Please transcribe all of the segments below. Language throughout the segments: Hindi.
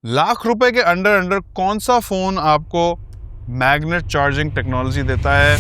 लाख रुपए के अंडर अंडर कौन सा फोन आपको मैग्नेट चार्जिंग टेक्नोलॉजी देता है?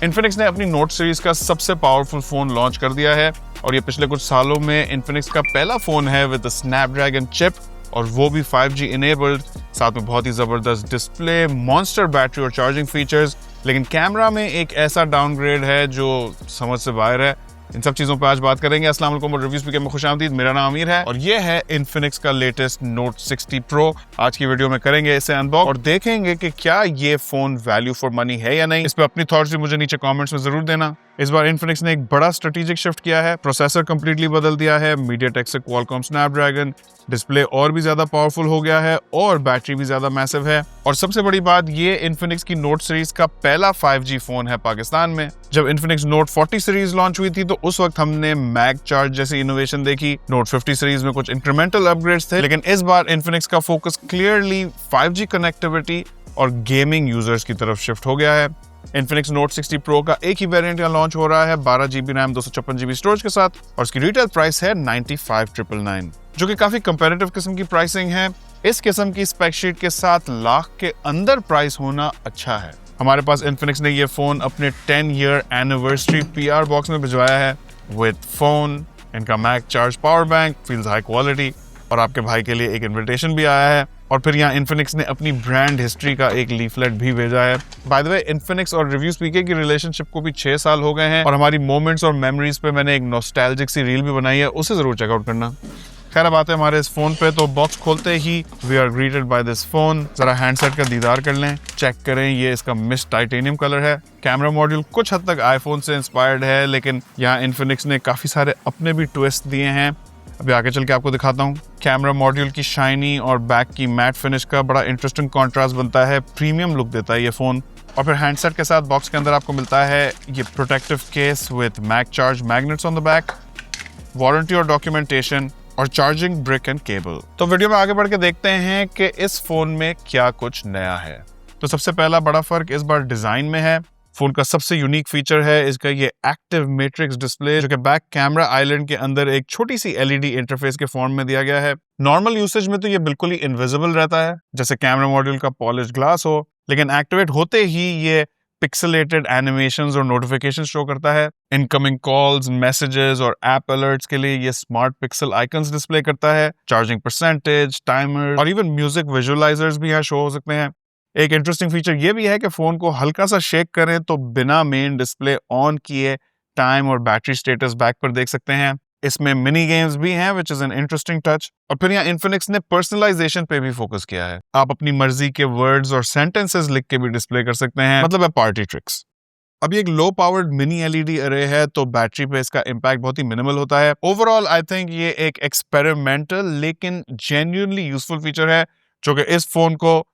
इन्फिनिक्स ने अपनी नोट सीरीज का सबसे पावरफुल फोन लॉन्च कर दिया है और ये पिछले कुछ सालों में इन्फिनिक्स का पहला फोन है विद स्नैपड्रैगन चिप, और वो भी 5G इनेबल्ड, साथ में बहुत ही जबरदस्त डिस्प्ले, मॉन्स्टर बैटरी और चार्जिंग फीचर्स। लेकिन कैमरा में एक ऐसा डाउनग्रेड है जो समझ से बाहर है। इन सब चीजों पर आज बात करेंगे। अस्सलाम वालेकुम और रिव्यूज में खुशामदीद। मेरा नाम अमीर है और ये है इन्फिनिक्स का लेटेस्ट नोट 60 प्रो। आज की वीडियो में करेंगे इसे अनबॉक्स और देखेंगे कि क्या ये फोन वैल्यू फॉर मनी है या नहीं। इस पर अपनी थॉट्स भी मुझे नीचे कमेंट्स में जरूर देना। इस बार इन्फिनिक्स ने एक बड़ा स्ट्रेटेजिक शिफ्ट किया है, प्रोसेसर कंप्लीटली बदल दिया है, मीडियाटेक से क्वालकॉम स्नैपड्रैगन, डिस्प्ले और भी ज्यादा पावरफुल हो गया है और बैटरी भी ज्यादा मैसिव है। और सबसे बड़ी बात, ये इन्फिनिक्स की नोट सीरीज का पहला 5G फोन है पाकिस्तान में। जब इन्फिनिक्स नोट 40 सीरीज लॉन्च हुई थी तो उस वक्त हमने मैग चार्ज जैसी इनोवेशन देखी। नोट 50 सीरीज में कुछ इंक्रीमेंटल अपग्रेड्स थे, लेकिन इस बार इन्फिनिक्स का फोकस क्लियरली 5G कनेक्टिविटी और गेमिंग यूजर्स की तरफ शिफ्ट हो गया है। इन्फिनिक्स नोट 60 प्रो का एक ही वेरिएंट यहाँ लॉन्च हो रहा है 12GB रैम 256GB स्टोरेज के साथ, और उसकी रिटेल प्राइस है 95,999, जो कि काफी कंपैरेटिव किस्म की प्राइसिंग है। इस किस्म की स्पेक शीट के साथ लाख के अंदर प्राइस होना अच्छा है। हमारे पास इन्फिनिक्स ने ये फोन अपने 10 ईयर एनिवर्सरी PR बॉक्स में भिजवाया है विद फोन, इनका mag charge power bank, feels high quality, और आपके भाई के लिए एक इन्विटेशन भी आया है। और फिर यहाँ इन्फिनिक्स ने अपनी ब्रांड हिस्ट्री का एक लीफलेट भी भेजा है। बाय द वे, इन्फिनिक्स और रिव्यूज पीके की रिलेशनशिप को भी 6 साल हो गए हैं और हमारी मोमेंट्स और मेमोरीज पे मैंने एक नॉस्टैल्जिक सी रील भी बनाई है, उसे जरूर चेकआउट करना। खैर, अब आते हैं हमारे इस फोन पे। तो बॉक्स खोलते ही we are greeted by this phone. जरा हैंडसेट का दीदार कर लें, चेक करें। ये इसका मिस्ट टाइटेनियम कलर है। कैमरा मॉड्यूल कुछ हद तक आईफोन से इंस्पायर्ड है, लेकिन यहाँ इन्फिनिक्स ने काफी सारे अपने भी ट्विस्ट दिए हैं। अभी आगे चल के आपको दिखाता हूँ। कैमरा मॉड्यूल की शाइनी और बैक की मैट फिनिश का बड़ा इंटरेस्टिंग कॉन्ट्रास्ट बनता है, प्रीमियम लुक देता है ये फोन। और फिर हैंडसेट के साथ बॉक्स के अंदर आपको मिलता है ये protective case with mag charge magnets on the back, warranty और डॉक्यूमेंटेशन, और चार्जिंग ब्रिक एंड केबल। तो वीडियो में आगे बढ़ के देखते हैं कि इस फोन में क्या कुछ नया है। तो सबसे पहला बड़ा फर्क इस बार डिजाइन में है। फोन का सबसे यूनिक फीचर है इसका ये एक्टिव मैट्रिक्स डिस्प्ले, जो कि बैक कैमरा आइलैंड के अंदर एक छोटी सी LED इंटरफेस के फॉर्म में दिया गया है। नॉर्मल यूसेज में तो ये बिल्कुल ही इनविजिबल रहता है, जैसे कैमरा मॉड्यूल का पॉलिश ग्लास हो, लेकिन एक्टिवेट होते ही ये पिक्सेलेटेड एनिमेशंस और नोटिफिकेशन शो करता है। इनकमिंग कॉल्स, मैसेजेस और ऐप अलर्ट्स के लिए ये स्मार्ट पिक्सल आइकन्स डिस्प्ले करता है। चार्जिंग परसेंटेज, टाइमर और इवन म्यूजिक विजुअलाइजर्स भी यहाँ शो हो सकते हैं। एक इंटरेस्टिंग फीचर ये भी है कि फोन को हल्का सा शेक करें तो बिना मेन डिस्प्ले ऑन किए टाइम और बैटरी स्टेटस बैक पर देख सकते हैं। इसमें मिनी गेम्स भी हैं, which is an interesting touch. और फिर यहाँ इन्फिनिक्स ने पर्सनलाइजेशन पे भी फोकस किया है। आप अपनी मर्जी के वर्ड्स और सेंटेंसेस लिख के भी डिस्प्ले कर सकते हैं, मतलब है पार्टी ट्रिक्स। अब ये एक लो पावर्ड मिनी LED अरे है, तो बैटरी पे इसका इम्पैक्ट बहुत ही मिनिमल होता है। ओवरऑल आई थिंक ये एक एक्सपेरिमेंटल लेकिन जेन्युइनली यूजफुल फीचर है, जो कि इस फोन को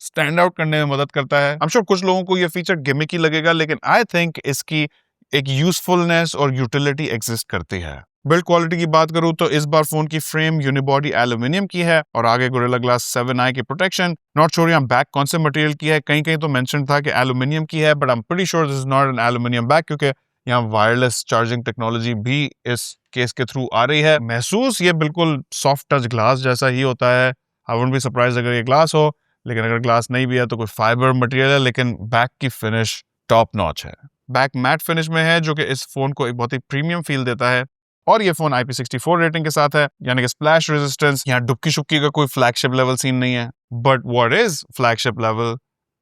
स्टैंड आउट करने में मदद करता है। आई एम श्योर कुछ लोगों को ये फीचर गिमिकी लगेगा, लेकिन आई थिंक इसकी एक यूजफुलनेस और यूटिलिटी एग्जिस्ट करती है। बिल्ड क्वालिटी की बात करूं तो इस बार फोन की फ्रेम यूनिबॉडी एल्यूमिनियम की है और आगे गोरिल्ला ग्लास 7i की प्रोटेक्शन। नॉट श्योर यहाँ बैक कौन से मटेरियल की है, कहीं कहीं तो मेंशन था कि एल्यूमिनियम की है, but I am pretty sure this is not an aluminium back, क्योंकि यहाँ वायरलेस चार्जिंग टेक्नोलॉजी भी इस केस के थ्रू आ रही है। महसूस ये बिल्कुल सॉफ्ट टच ग्लास जैसा ही होता है। आई वुडंट बी सरप्राइज्ड अगर ये ग्लास हो, लेकिन अगर ग्लास नहीं भी है तो कोई फाइबर मटेरियल है। लेकिन बैक की फिनिश टॉप नॉच है। बैक मैट फिनिश में है, जो कि इस फोन को एक बहुत ही प्रीमियम फील देता है। और ये फोन IP64 रेटिंग के साथ है, यानी कि स्प्लैश रेजिस्टेंस। यहाँ डुक्की शुक्की का कोई फ्लैगशिप लेवल सीन नहीं है, but what is flagship level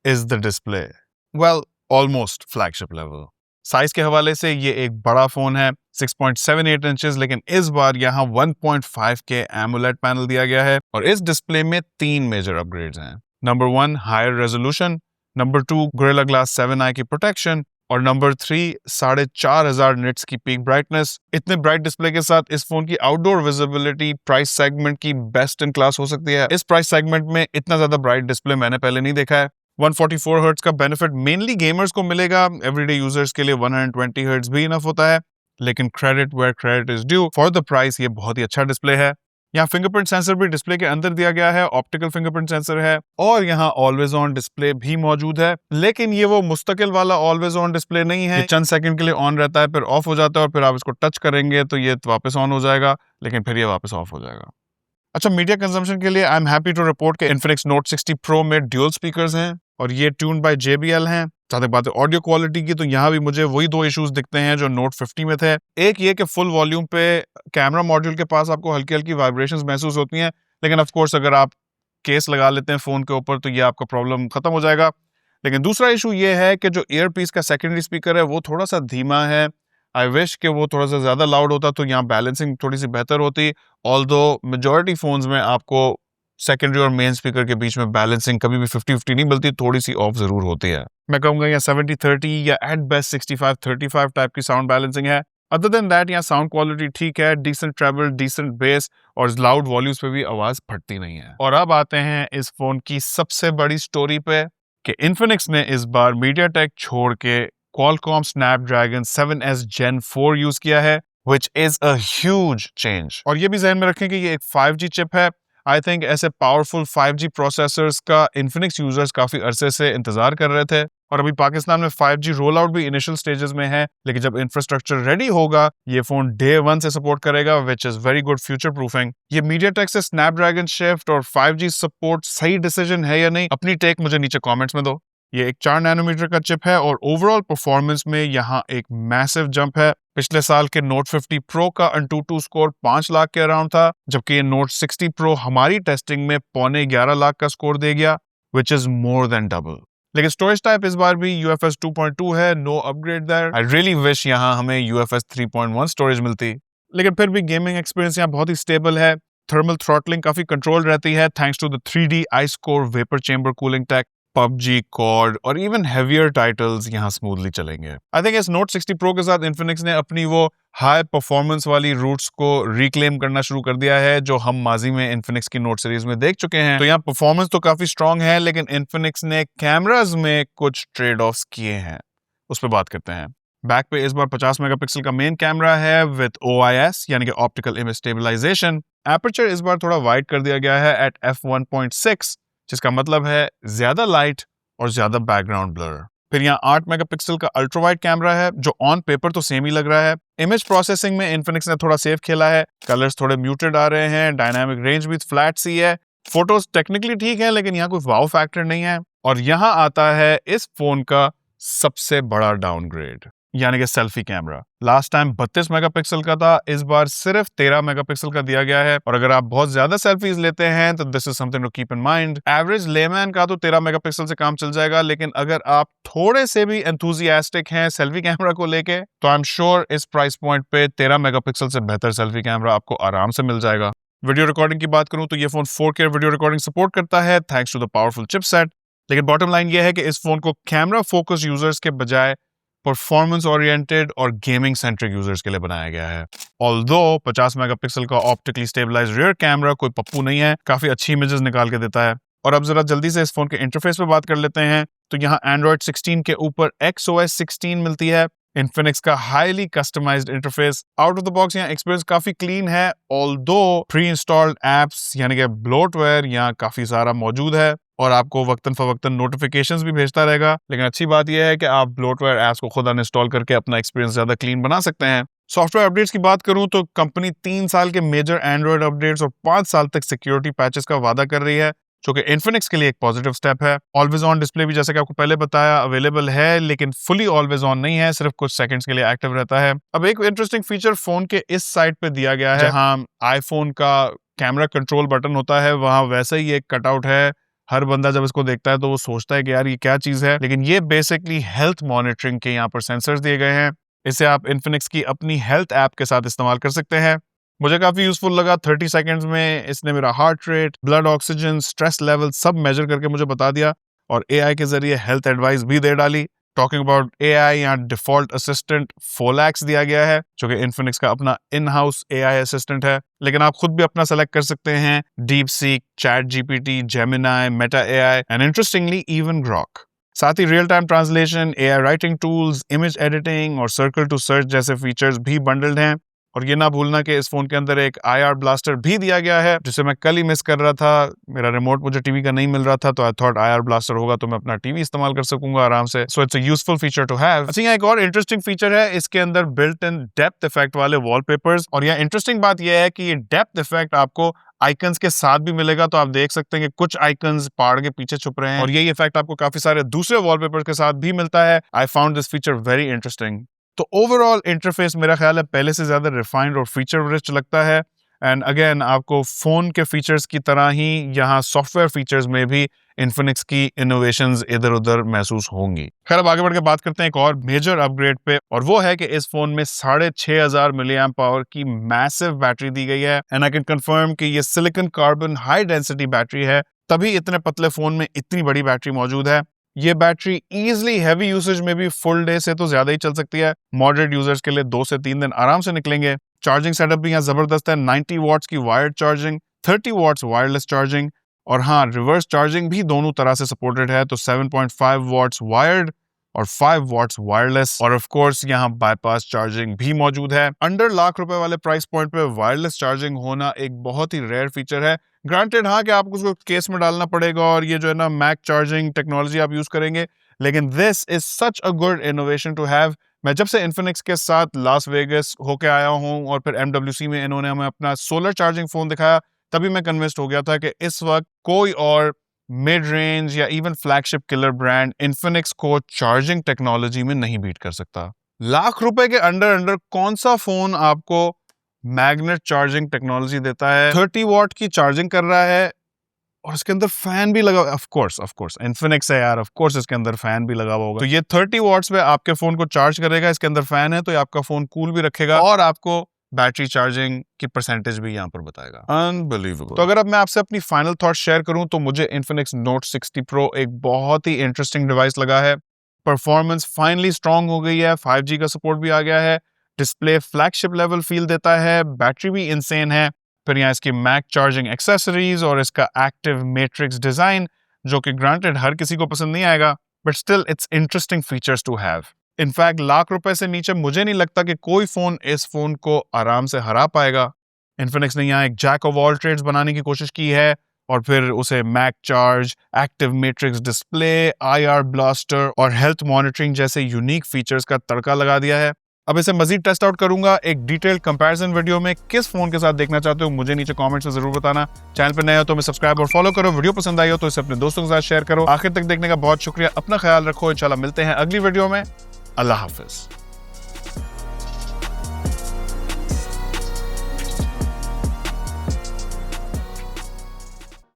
is the display. Well, almost flagship level. Size के हवाले से ये एक बड़ा फोन है, 6.78 इंचेस, लेकिन इस बार यहाँ 1.5K AMOLED पैनल दिया गया है। और इस डिस्प्ले में 3 मेजर अपग्रेड्स हैं। Number 1 higher resolution, number 2 Gorilla Glass 7i की प्रोटेक्शन, और नंबर 3 4,500 निट्स की पीक ब्राइटनेस। इतने ब्राइट डिस्प्ले के साथ इस फोन की आउटडोर विजिबिलिटी प्राइस सेगमेंट की बेस्ट इन क्लास हो सकती है। इस प्राइस सेगमेंट में इतना ज्यादा ब्राइट डिस्प्ले मैंने पहले नहीं देखा है। 144 हर्ट्ज का बेनिफिट मेनली गेमर्स को मिलेगा, एवरीडे यूजर्स के लिए 120 हर्ट्ज भी इनफ होता है। लेकिन credit where credit is due, for the price ये बहुत ही अच्छा डिस्प्ले है। यहाँ फिंगरप्रिंट सेंसर भी डिस्प्ले के अंदर दिया गया है, ऑप्टिकल फिंगरप्रिंट सेंसर है, और यहाँ ऑलवेज ऑन डिस्प्ले भी मौजूद है। लेकिन ये वो मुस्तकिल वाला ऑलवेज ऑन डिस्प्ले नहीं है। ये चंद सेकंड के लिए ऑन रहता है, फिर ऑफ हो जाता है, और फिर आप इसको टच करेंगे तो ये वापस ऑन हो जाएगा, लेकिन फिर ये वापस ऑफ हो जाएगा। अच्छा, मीडिया कंजम्पशन के लिए I am happy to report के Infinix Note 60 Pro में ड्यूल स्पीकर्स हैं और ये ट्यून्ड बाय JBL हैं। जहाँ तक बात है ऑडियो क्वालिटी की, तो यहाँ भी मुझे वही 2 इश्यूज दिखते हैं जो Note 50 में थे। एक ये कि फुल वॉल्यूम पे कैमरा मॉड्यूल के पास आपको हल्की हल्की वाइब्रेशंस महसूस होती हैं, लेकिन ऑफ कोर्स अगर आप केस लगा लेते हैं फोन के ऊपर तो ये आपका प्रॉब्लम खत्म हो जाएगा। लेकिन दूसरा इशू ये है कि जो ईयरपीस का सेकेंडरी स्पीकर है वो थोड़ा सा धीमा है। आई विश कि वो थोड़ा सा ज़्यादा लाउड होता तो यहाँ बैलेंसिंग थोड़ी सी बेहतर होती। ऑल्दो मेजॉरिटी फ़ोन्स में आपको सेकेंडरी और मेन स्पीकर के बीच में बैलेंसिंग कभी भी 50-50 नहीं मिलती, थोड़ी सी ऑफ ज़रूर होती है। मैं कहूँगा यहाँ 70-30 या एट बेस्ट 65-35 टाइप की साउंड बैलेंसिंग है। अदर देन दैट यहाँ साउंड क्वालिटी ठीक है, डिसेंट ट्रेबल, डिसेंट बेस और लाउड वॉल्यूम्स पे भी आवाज़ फटती नहीं है। और अब आते हैं इस फ़ोन की सबसे बड़ी स्टोरी पे कि Infinix ने इस बार MediaTek छोड़ के Qualcomm Snapdragon 7S Gen 4 use किया है, which is a huge change। और ये भी ध्यान में रखें कि ये एक 5G चिप है। आई थिंक ऐसे पावरफुल 5G प्रोसेसर्स का Infinix यूजर्स काफी अरसे से इंतजार कर रहे थे और अभी पाकिस्तान में 5G रोल आउट भी इनिशियल स्टेजेस में है, लेकिन जब इंफ्रास्ट्रक्चर रेडी होगा ये फोन डे 1 से सपोर्ट करेगा, which is very good future proofing. ये MediaTek से स्नैपड्रैगन शिफ्ट और 5G सपोर्ट सही डिसीजन है या नहीं, अपनी टेक मुझे नीचे कमेंट्स में दो। ये एक 4 नैनोमीटर का चिप है और ओवरऑल परफॉर्मेंस में यहाँ एक मैसिव जंप है। पिछले साल के Note 50 Pro का AnTuTu स्कोर 5 लाख के अराउंड था, जबकि ये Note 60 Pro हमारी टेस्टिंग में 11.25 लाख का स्कोर दे गया, which is more than double. लेकिन स्टोरेज टाइप इस बार भी UFS 2.2 है, no upgrade their. I really wish यहाँ हमें UFS 3.1 स्टोरेज मिलती, लेकिन फिर भी गेमिंग एक्सपीरियंस यहाँ बहुत ही स्टेबल है। थर्मल थ्रॉटलिंग काफी कंट्रोल रहती है thanks to the 3D ice core vapour chamber cooling tech. PUBG, COD और इवन हेवियर टाइटल्स यहाँ स्मूथली चलेंगे। आई थिंक इस Note 60 Pro के साथ Infinix ने अपनी वो हाई परफॉर्मेंस वाली रूट्स को रिक्लेम करना शुरू कर दिया है जो हम माजी में Infinix की Note सीरीज में देख चुके हैं। तो यहाँ परफॉर्मेंस तो काफी स्ट्रांग है, लेकिन Infinix ने कैमराज में कुछ ट्रेड ऑफ्स किए हैं, उस पर बात करते हैं। बैक पे इस बार 50 मेगापिक्सल का मेन कैमरा है विद OIS यानी कि ऑप्टिकल इमेज स्टेबलाइजेशन। एपर्चर इस बार थोड़ा वाइड कर दिया गया है एट f1.6, जिसका मतलब है ज्यादा लाइट और ज्यादा बैकग्राउंड ब्लर। फिर यहाँ 8 मेगापिक्सल का अल्ट्रा वाइड कैमरा है जो ऑन पेपर तो सेम ही लग रहा है। इमेज प्रोसेसिंग में Infinix ने थोड़ा सेफ खेला है, कलर्स थोड़े म्यूटेड आ रहे हैं, डायनामिक रेंज भी फ्लैट सी है, फोटोज टेक्निकली ठीक है लेकिन यहाँ कोई वाव फैक्टर नहीं है। और यहाँ आता है इस फोन का सबसे बड़ा डाउनग्रेड, यानी कि selfie camera. Last time 32 megapixel का था, इस बार सिर्फ 13 मेगापिक्सल का दिया गया है। और अगर आप बहुत ज्यादा सेल्फीज लेते हैं तो this is something to keep in mind. Average layman का तो 13 मेगापिक्सल से काम चल जाएगा, लेकिन अगर आप थोड़े से भी एंथुजियास्टिक हैं सेल्फी कैमरा को लेके तो आई एम श्योर इस प्राइस पॉइंट पे 13 मेगापिक्सल से बेहतर सेल्फी कैमरा आपको आराम से मिल जाएगा। वीडियो रिकॉर्डिंग की बात करूं तो ये phone 4K video recording support करता है thanks to the powerful chipset. लेकिन बॉटम लाइन ये है कि इस फोन को कैमरा फोकस यूजर्स के बजाय परफॉर्मेंस ओरिएंटेड और गेमिंग सेंट्रिक यूजर्स के लिए बनाया गया है। ऑल्दो 50 मेगापिक्सल का ऑप्टिकली स्टेबलाइज्ड रियर कैमरा कोई पप्पू नहीं है, काफी अच्छी इमेजेस निकाल के देता है। और अब जरा जल्दी से इस फोन के इंटरफेस पे बात कर लेते हैं। तो यहाँ Android 16 के ऊपर XOS 16 मिलती है, Infinix का highly customised interface. Out of the box यहाँ एक्सपीरियंस काफी क्लीन है, ऑल्दो प्री इंस्टॉल्ड एप्स यानी कि ब्लोटवेयर यहाँ काफी सारा मौजूद है और आपको वक्तन फवक्तन नोटिफिकेशंस भी भेजता रहेगा। लेकिन अच्छी बात यह है कि आप ब्लोटवेयर ऐप्स को खुद अनइंस्टॉल करके अपना एक्सपीरियंस ज्यादा क्लीन बना सकते हैं। सॉफ्टवेयर अपडेट्स की बात करूं तो कंपनी 3 साल के मेजर एंड्रॉइड अपडेट्स और 5 साल तक सिक्योरिटी पैचेस का वादा कर रही है, जो कि Infinix के लिए एक पॉजिटिव स्टेप है। ऑलवेज ऑन डिस्प्ले भी जैसे कि आपको पहले बताया अवेलेबल है, लेकिन फुली ऑलवेज ऑन नहीं है, सिर्फ कुछ सेकंड्स के लिए एक्टिव रहता है। अब एक इंटरेस्टिंग फीचर फोन के इस साइड पे दिया गया है, जहां आईफोन का कैमरा कंट्रोल बटन होता है वहां वैसे ही एक कटआउट है। हर बंदा जब इसको देखता है तो वो सोचता है कि यार ये क्या चीज है, लेकिन ये बेसिकली हेल्थ मॉनिटरिंग के यहाँ पर सेंसर्स दिए गए हैं। इसे आप Infinix की अपनी हेल्थ ऐप के साथ इस्तेमाल कर सकते हैं। मुझे काफी यूजफुल लगा। 30 सेकंड्स में इसने मेरा heart rate, blood oxygen, stress level सब मेजर करके मुझे बता दिया और AI के जरिए हेल्थ एडवाइस भी दे डाली। टॉकिंग अबाउट AI, यहाँ डिफॉल्ट असिस्टेंट Folax दिया गया है, जो कि Infinix का अपना इन हाउस AI असिस्टेंट है, लेकिन आप खुद भी अपना सेलेक्ट कर सकते हैं। DeepSeek, ChatGPT, Gemini, Meta AI and interestingly even Grok। साथ ही real time translation, AI writing tools, image editing और सर्कल टू सर्च जैसे फीचर्स भी बंडल्ड हैं। और ये ना भूलना कि इस फोन के अंदर एक IR ब्लास्टर भी दिया गया है, जिसे मैं कल ही मिस कर रहा था। मेरा रिमोट मुझे टीवी का नहीं मिल रहा था, तो आई थॉट IR ब्लास्टर होगा तो मैं अपना टीवी इस्तेमाल कर सकूंगा आराम से। So it's a useful feature to have. अच्छा, यहाँ एक और इंटरेस्टिंग फीचर है, इसके अंदर बिल्ट इन डेप्थ इफेक्ट वाले वॉलपेपर्स। और यहाँ इंटरेस्टिंग बात यह है कि ये डेप्थ इफेक्ट आपको आइकन्स के साथ भी मिलेगा। तो आप देख सकते हैं कि कुछ आइकन्स पहाड़ के पीछे छुप रहे हैं, और यही इफेक्ट आपको काफी सारे दूसरे वॉलपेपर्स के साथ भी मिलता है। I found this feature very interesting. तो ओवरऑल इंटरफेस मेरा ख्याल है पहले से ज्यादा रिफाइंड और फीचर रिच लगता है। एंड अगेन, आपको फोन के फीचर्स की तरह ही यहाँ सॉफ्टवेयर फीचर्स में भी इन्फिनिक्स की इनोवेशंस इधर उधर महसूस होंगी। खैर, अब आगे बढ़ के बात करते हैं एक और मेजर अपग्रेड पे, और वो है कि इस फोन में 6500 मिली एम्प पावर की मैसिव बैटरी दी गई है। एंड आई कैन कंफर्म कि ये silicon carbon high density battery है, तभी इतने पतले फोन में इतनी बड़ी बैटरी मौजूद है। ये बैटरी इजिली हैवी यूसेज में भी फुल डे से तो ज्यादा ही चल सकती है। मॉडरेट यूजर्स के लिए 2 से 3 दिन आराम से निकलेंगे। चार्जिंग सेटअप भी यहाँ जबरदस्त है, 90 वॉट्स की wired charging, 30 watts wireless charging, और हाँ, रिवर्स चार्जिंग भी दोनों तरह से सपोर्टेड है। तो 7.5 वॉट्स वायर्ड और 5 वॉट्स वायरलेस, और ऑफ कोर्स यहाँ बाईपास चार्जिंग भी मौजूद है। अंडर लाख रुपए वाले प्राइस पॉइंट पे वायरलेस चार्जिंग होना एक बहुत ही रेयर फीचर है। ग्रांटेड हाँ कि आपको उसको केस में डालना पड़ेगा और ये जो है ना मैक चार्जिंग टेक्नोलॉजी आप यूज करेंगे, लेकिन this is such a good innovation to have. मैं जब से इन्फिनिक्स के साथ लास वेगस होके आया हूँ और फिर MWC में इन्होंने हमें अपना सोलर चार्जिंग फोन दिखाया, तभी मैं कन्विंस्ड हो गया था कि इस वक्त कोई और मिड रेंज या even flagship killer brand Infinix को चार्जिंग टेक्नोलॉजी में नहीं बीट कर सकता। लाख रुपए के अंडर कौन सा फोन आपको मैग्नेट चार्जिंग टेक्नोलॉजी देता है, 30 वॉट की चार्जिंग कर रहा है, और इसके अंदर फैन भी लगा। ऑफ कोर्स इन्फिनिक्स है यार, ऑफ कोर्स इसके अंदर फैन भी लगा हुआ होगा। तो ये 30 वॉट्स पे आपके फोन को चार्ज करेगा, इसके अंदर फैन है तो ये आपका फोन कूल भी रखेगा, और आपको बैटरी चार्जिंग की परसेंटेज भी यहाँ पर बताएगा। अनबिलीवेबल। तो अगर अब मैं आपसे अपनी फाइनल थॉट शेयर करूं, तो मुझे इन्फिनिक्स नोट 60 प्रो एक बहुत ही इंटरेस्टिंग डिवाइस लगा है। परफॉर्मेंस फाइनली स्ट्रांग हो गई है, 5G का सपोर्ट भी आ गया है, डिस्प्ले फ्लैगशिप लेवल फील देता है, बैटरी भी इंसेन है। फिर यहाँ इसकी मैक चार्जिंग एक्सेसरीज और इसका एक्टिव मैट्रिक्स डिजाइन, जो कि ग्रांटेड हर किसी को पसंद नहीं आएगा, but still it's interesting features to have. In fact lakh रुपए से नीचे मुझे नहीं लगता कि कोई फोन इस फोन को आराम से हरा पाएगा। इन्फिनिक्स ने यहाँ एक जैक ऑफ ऑल ट्रेड्स बनाने की कोशिश की है, और फिर उसे mag charge, active matrix display, IR blaster और हेल्थ मॉनिटरिंग जैसे यूनिक फीचर्स का तड़का लगा दिया है। अब इसे मजीद टेस्ट आउट करूंगा एक डिटेल्ड कंपैरिजन वीडियो में। किस फोन के साथ देखना चाहते हो मुझे नीचे कमेंट्स में जरूर बताना। चैनल पर नए हो तो हमें सब्सक्राइब और फॉलो करो। वीडियो पसंद आई हो तो इसे अपने दोस्तों के साथ शेयर करो। आखिर तक देखने का बहुत शुक्रिया। अपना ख्याल रखो। इंशाल्लाह मिलते हैं अगली वीडियो में। अल्लाह हाफिज।